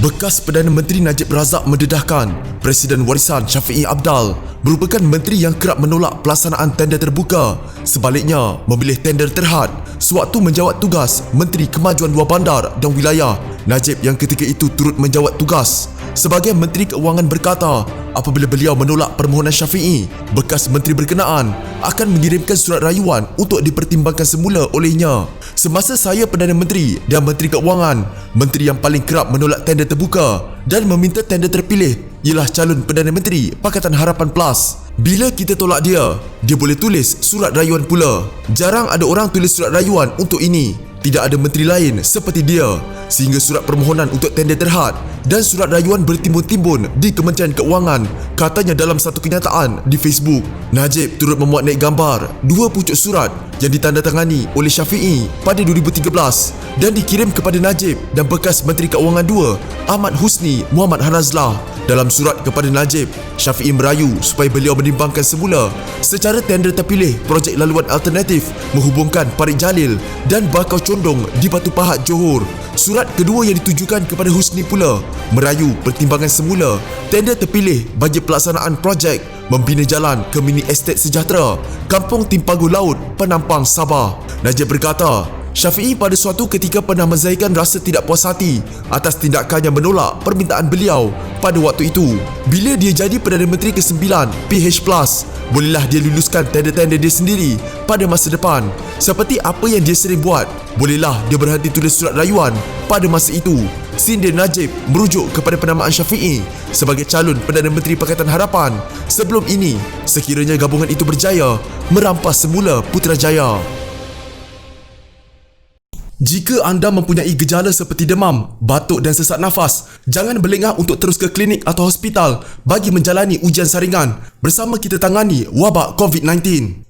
Bekas Perdana Menteri Najib Razak mendedahkan Presiden Warisan Shafie Apdal merupakan menteri yang kerap menolak pelaksanaan tender terbuka, sebaliknya memilih tender terhad sewaktu menjawat tugas Menteri Kemajuan Luar Bandar dan Wilayah. Najib yang ketika itu turut menjawat tugas sebagai Menteri Keuangan berkata apabila beliau menolak permohonan Shafie, bekas menteri berkenaan akan mengirimkan surat rayuan untuk dipertimbangkan semula olehnya. Semasa saya Perdana Menteri dan Menteri Keuangan, menteri yang paling kerap menolak tender terbuka dan meminta tender terpilih ialah calon Perdana Menteri Pakatan Harapan Plus. Bila kita tolak dia boleh tulis surat rayuan pula. Jarang ada orang tulis surat rayuan untuk ini. Tidak ada menteri lain seperti dia, sehingga surat permohonan untuk tender terhad dan surat rayuan bertimbun-timbun di Kementerian Keuangan, katanya dalam satu kenyataan di Facebook. Najib turut memuat naik gambar dua pucuk surat yang ditandatangani oleh Shafie pada 2013 dan dikirim kepada Najib dan bekas Menteri Keuangan 2 Ahmad Husni Muhammad Hanazlah. Dalam surat kepada Najib, Shafie merayu supaya beliau menimbangkan semula secara tender terpilih projek laluan alternatif menghubungkan Parit Jalil dan Bakau Condong di Batu Pahat, Johor. Surat kedua yang ditujukan kepada Husni pula merayu pertimbangan semula tender terpilih bagi pelaksanaan projek membina jalan ke Mini Estate Sejahtera, Kampung Timpagu Laut, Penampang, Sabah. Najib berkata, Shafie pada suatu ketika pernah menzahirkan rasa tidak puas hati atas tindakan yang menolak permintaan beliau pada waktu itu. Bila dia jadi Perdana Menteri ke-9 PH+, bolehlah dia luluskan tender-tender dia sendiri pada masa depan. Seperti apa yang dia sering buat, bolehlah dia berhenti tulis surat rayuan pada masa itu. Sindir Najib merujuk kepada penamaan Shafie sebagai calon Perdana Menteri Pakatan Harapan sebelum ini sekiranya gabungan itu berjaya merampas semula Putrajaya. Jika anda mempunyai gejala seperti demam, batuk dan sesak nafas, jangan berlengah untuk terus ke klinik atau hospital bagi menjalani ujian saringan. Bersama kita tangani wabak COVID-19.